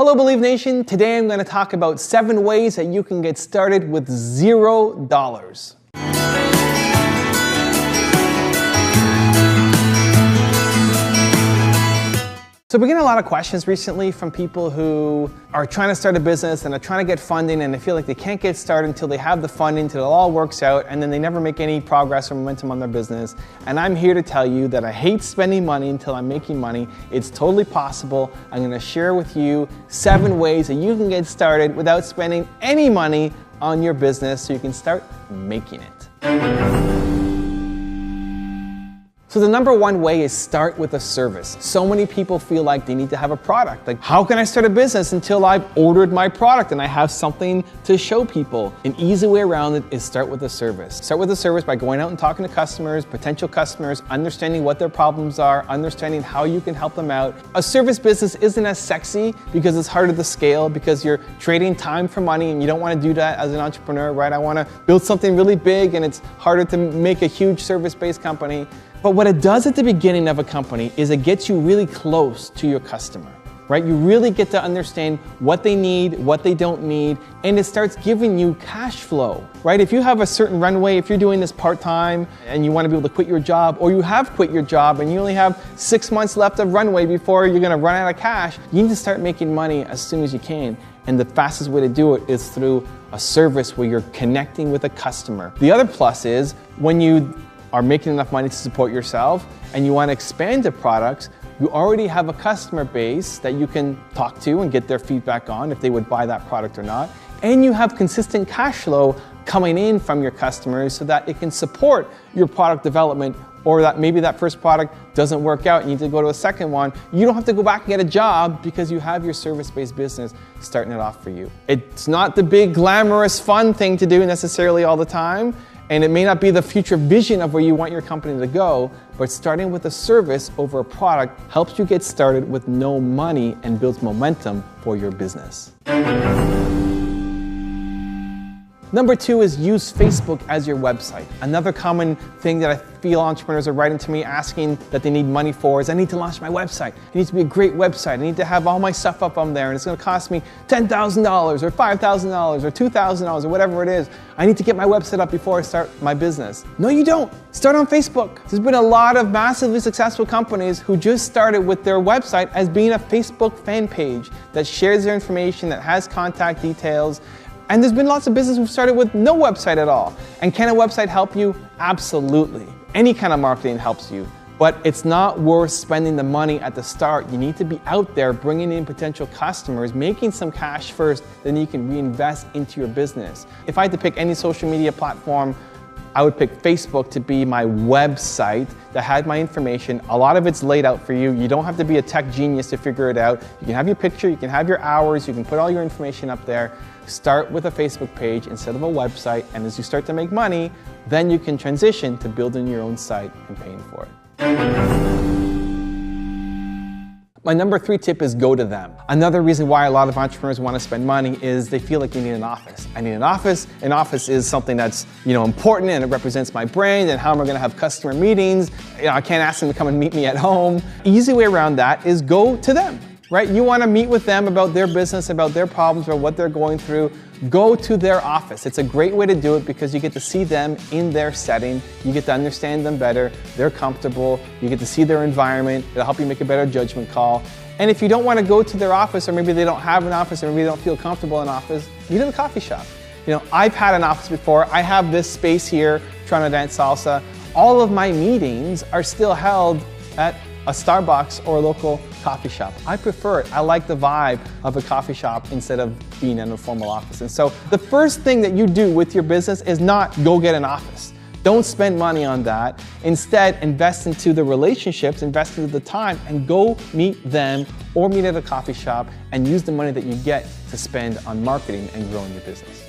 Hello Believe Nation, today I'm going to talk about 7 ways that you can get started with $0. So we're getting a lot of questions recently from people who are trying to start a business and are trying to get funding and they feel like they can't get started until they have the funding, until it all works out, and then they never make any progress or momentum on their business. And I'm here to tell you that I hate spending money until I'm making money. It's totally possible. I'm going to share with you 7 ways that you can get started without spending any money on your business so you can start making it. So the number 1 way is start with a service. So many people feel like they need to have a product. Like, how can I start a business until I've ordered my product and I have something to show people? An easy way around it is start with a service. Start with a service by going out and talking to customers, potential customers, understanding what their problems are, understanding how you can help them out. A service business isn't as sexy because it's harder to scale, because you're trading time for money and you don't want to do that as an entrepreneur, right? I want to build something really big and it's harder to make a huge service-based company. But what it does at the beginning of a company is it gets you really close to your customer, right? You really get to understand what they need, what they don't need, and it starts giving you cash flow, right? If you have a certain runway, if you're doing this part-time and you want to be able to quit your job, or you have quit your job and you only have 6 months left of runway before you're going to run out of cash, you need to start making money as soon as you can. And the fastest way to do it is through a service where you're connecting with a customer. The other plus is when you are making enough money to support yourself and you want to expand the products, you already have a customer base that you can talk to and get their feedback on if they would buy that product or not. And you have consistent cash flow coming in from your customers so that it can support your product development, or that maybe that first product doesn't work out and you need to go to a second one. You don't have to go back and get a job because you have your service-based business starting it off for you. It's not the big glamorous fun thing to do necessarily all the time, and it may not be the future vision of where you want your company to go, but starting with a service over a product helps you get started with no money and builds momentum for your business. Number 2 is use Facebook as your website. Another common thing that I feel entrepreneurs are writing to me asking that they need money for is, I need to launch my website. It needs to be a great website. I need to have all my stuff up on there and it's going to cost me $10,000 or $5,000 or $2,000 or whatever it is. I need to get my website up before I start my business. No, you don't. Start on Facebook. There's been a lot of massively successful companies who just started with their website as being a Facebook fan page that shares their information, that has contact details. And there's been lots of businesses who've started with no website at all. And can a website help you? Absolutely. Any kind of marketing helps you, but it's not worth spending the money at the start. You need to be out there bringing in potential customers, making some cash first, then you can reinvest into your business. If I had to pick any social media platform, I would pick Facebook to be my website that had my information. A lot of it's laid out for you. You don't have to be a tech genius to figure it out. You can have your picture, you can have your hours, you can put all your information up there. Start with a Facebook page instead of a website, and as you start to make money, then you can transition to building your own site and paying for it. My number 3 tip is go to them. Another reason why a lot of entrepreneurs want to spend money is they feel like they need an office. I need an office. An office is something that's important and it represents my brand and how am I going to have customer meetings. I can't ask them to come and meet me at home. Easy way around that is go to them. Right? You want to meet with them about their business, about their problems, about what they're going through. Go to their office. It's a great way to do it because you get to see them in their setting. You get to understand them better. They're comfortable. You get to see their environment. It'll help you make a better judgment call. And if you don't want to go to their office, or maybe they don't have an office, or maybe they don't feel comfortable in an office, meet in a coffee shop. I've had an office before. I have this space here, trying to dance salsa. All of my meetings are still held at a Starbucks or a local coffee shop. I prefer it. I like the vibe of a coffee shop instead of being in a formal office. And so the first thing that you do with your business is not go get an office. Don't spend money on that. Instead, invest into the relationships, invest into the time, and go meet them or meet at a coffee shop and use the money that you get to spend on marketing and growing your business.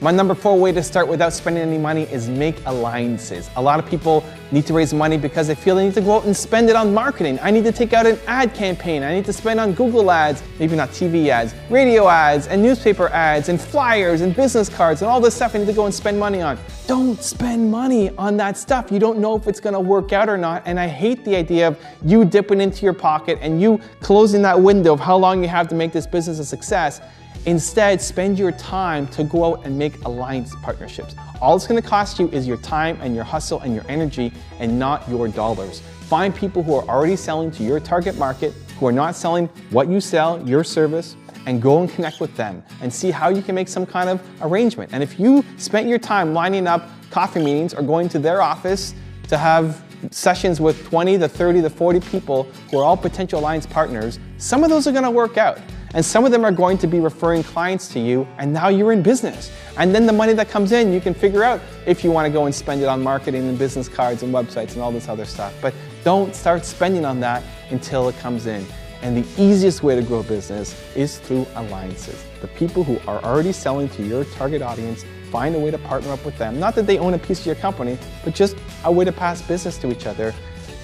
My number 4 way to start without spending any money is make alliances. A lot of people need to raise money because they feel they need to go out and spend it on marketing. I need to take out an ad campaign. I need to spend on Google ads, maybe not TV ads, radio ads and newspaper ads and flyers and business cards and all this stuff I need to go and spend money on. Don't spend money on that stuff. You don't know if it's gonna work out or not. And I hate the idea of you dipping into your pocket and you closing that window of how long you have to make this business a success. Instead, spend your time to go out and make alliance partnerships. All it's gonna cost you is your time and your hustle and your energy and not your dollars. Find people who are already selling to your target market, who are not selling what you sell, your service, and go and connect with them and see how you can make some kind of arrangement. And if you spent your time lining up coffee meetings or going to their office to have sessions with 20 to 30 to 40 people who are all potential alliance partners, some of those are gonna work out. And some of them are going to be referring clients to you, and now you're in business. And then the money that comes in, you can figure out if you want to go and spend it on marketing and business cards and websites and all this other stuff. But don't start spending on that until it comes in. And the easiest way to grow a business is through alliances. The people who are already selling to your target audience, find a way to partner up with them. Not that they own a piece of your company, but just a way to pass business to each other.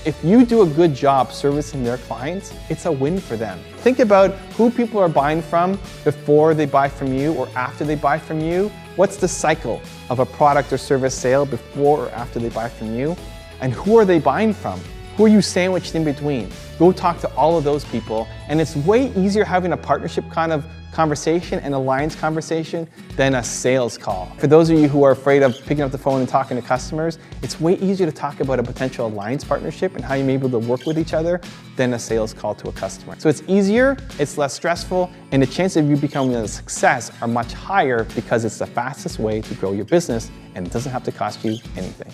If you do a good job servicing their clients, it's a win for them. Think about who people are buying from before they buy from you or after they buy from you. What's the cycle of a product or service sale before or after they buy from you? And who are they buying from? Who are you sandwiched in between? Go talk to all of those people, and it's way easier having a partnership kind of conversation, an alliance conversation, than a sales call. For those of you who are afraid of picking up the phone and talking to customers, it's way easier to talk about a potential alliance partnership and how you may be able to work with each other than a sales call to a customer. So it's easier, it's less stressful, and the chances of you becoming a success are much higher because it's the fastest way to grow your business and it doesn't have to cost you anything.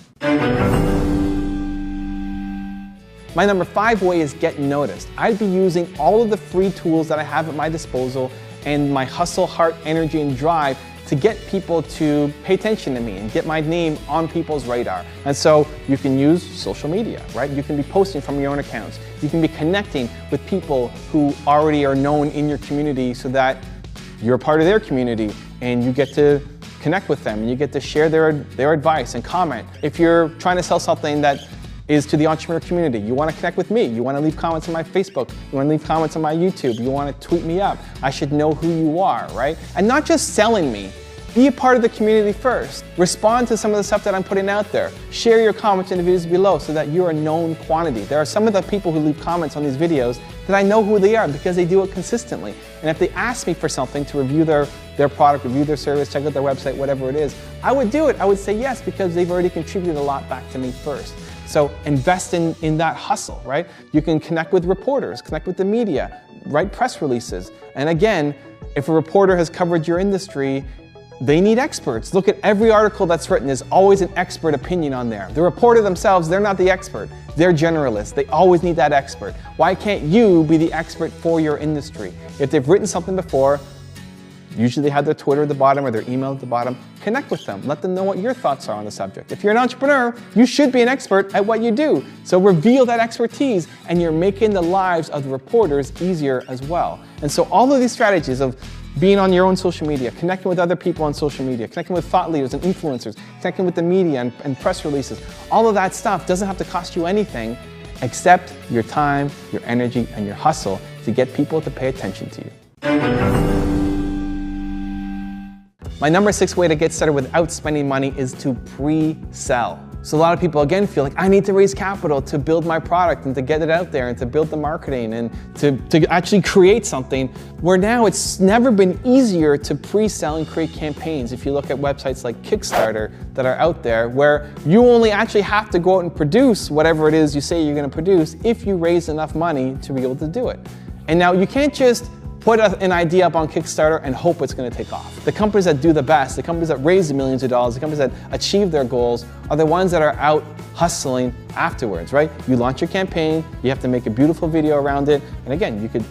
My number 5 way is get noticed. I'd be using all of the free tools that I have at my disposal and my hustle, heart, energy, and drive to get people to pay attention to me and get my name on people's radar. And so you can use social media, right? You can be posting from your own accounts. You can be connecting with people who already are known in your community so that you're part of their community and you get to connect with them and you get to share their advice and comment. If you're trying to sell something that is to the entrepreneur community, you want to connect with me, you want to leave comments on my Facebook, you want to leave comments on my YouTube, you want to tweet me up, I should know who you are, right? And not just selling me, be a part of the community first. Respond to some of the stuff that I'm putting out there. Share your comments in the videos below so that you're a known quantity. There are some of the people who leave comments on these videos that I know who they are because they do it consistently. And if they ask me for something to review their product, review their service, check out their website, whatever it is, I would do it. I would say yes because they've already contributed a lot back to me first. So invest in that hustle, right? You can connect with reporters, connect with the media, write press releases. And again, if a reporter has covered your industry, they need experts. Look at every article that's written. There's always an expert opinion on there. The reporter themselves, they're not the expert. They're generalists. They always need that expert. Why can't you be the expert for your industry? If they've written something before, usually they have their Twitter at the bottom or their email at the bottom. Connect with them. Let them know what your thoughts are on the subject. If you're an entrepreneur, you should be an expert at what you do. So reveal that expertise and you're making the lives of the reporters easier as well. And so all of these strategies of being on your own social media, connecting with other people on social media, connecting with thought leaders and influencers, connecting with the media and press releases, all of that stuff doesn't have to cost you anything except your time, your energy, and your hustle to get people to pay attention to you. My number 6 way to get started without spending money is to pre-sell. So a lot of people again feel like I need to raise capital to build my product and to get it out there and to build the marketing and to actually create something, where now it's never been easier to pre-sell and create campaigns. If you look at websites like Kickstarter that are out there, where you only actually have to go out and produce whatever it is you say you're going to produce if you raise enough money to be able to do it. And now you can't just put an idea up on Kickstarter and hope it's going to take off. The companies that do the best, the companies that raise the millions of dollars, the companies that achieve their goals are the ones that are out hustling afterwards, right? You launch your campaign, you have to make a beautiful video around it, and again, you could,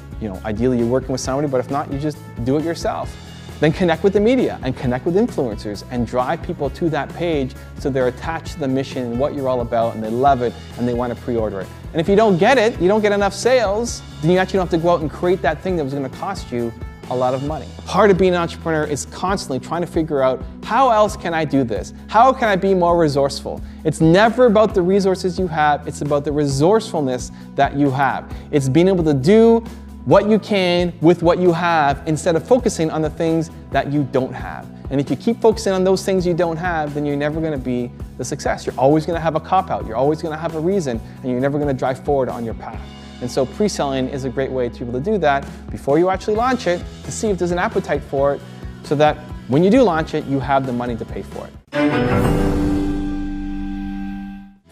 ideally you're working with somebody, but if not, you just do it yourself. Then connect with the media and connect with influencers and drive people to that page so they're attached to the mission and what you're all about and they love it and they want to pre-order it. And if you don't get it, you don't get enough sales, then you actually don't have to go out and create that thing that was going to cost you a lot of money. Part of being an entrepreneur is constantly trying to figure out, how else can I do this? How can I be more resourceful? It's never about the resources you have, it's about the resourcefulness that you have. It's being able to do what you can with what you have instead of focusing on the things that you don't have. And if you keep focusing on those things you don't have, then you're never going to be the success. You're always going to have a cop-out. You're always going to have a reason, and you're never going to drive forward on your path. And so pre-selling is a great way to be able to do that before you actually launch it, to see if there's an appetite for it, so that when you do launch it, you have the money to pay for it.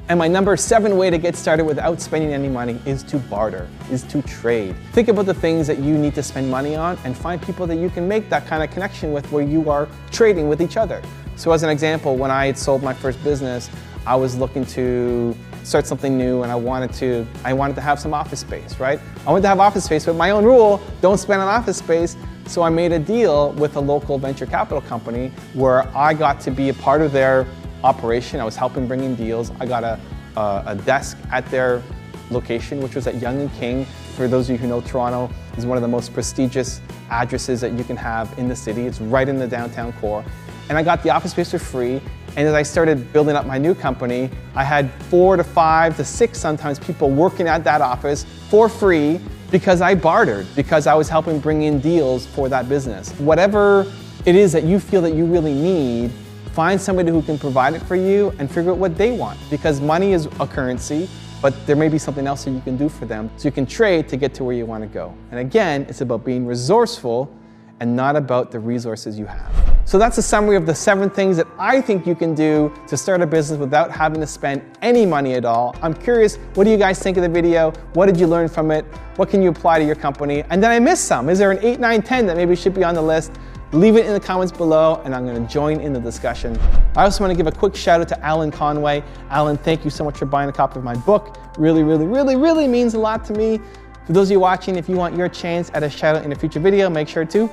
And my number 7 way to get started without spending any money is to barter, is to trade. Think about the things that you need to spend money on and find people that you can make that kind of connection with, where you are trading with each other. So as an example, when I had sold my first business, I was looking to start something new, and I wanted to have some office space, right? I wanted to have office space, but my own rule, don't spend on office space. So I made a deal with a local venture capital company where I got to be a part of their operation. I was helping bring in deals. I got a desk at their location, which was at Yonge and King. For those of you who know, Toronto is one of the most prestigious addresses that you can have in the city. It's right in the downtown core. And I got the office space for free. And as I started building up my new company, I had 4 to 5 to 6 sometimes people working at that office for free because I bartered, because I was helping bring in deals for that business. Whatever it is that you feel that you really need, find somebody who can provide it for you and figure out what they want, because money is a currency, but there may be something else that you can do for them, so you can trade to get to where you want to go. And again, it's about being resourceful and not about the resources you have. So that's a summary of the 7 things that I think you can do to start a business without having to spend any money at all. I'm curious, what do you guys think of the video? What did you learn from it? What can you apply to your company? And did I miss some? Is there an 8, 9, 10 that maybe should be on the list? Leave it in the comments below, and I'm going to join in the discussion. I also want to give a quick shout out to Alan Conway. Alan, thank you so much for buying a copy of my book. Really, really, really, really means a lot to me. For those of you watching, if you want your chance at a shout out in a future video, make sure to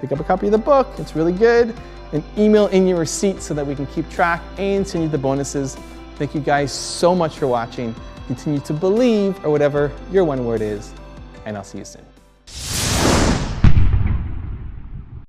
pick up a copy of the book. It's really good. And email in your receipt so that we can keep track and send you the bonuses. Thank you guys so much for watching. Continue to believe, or whatever your one word is, and I'll see you soon.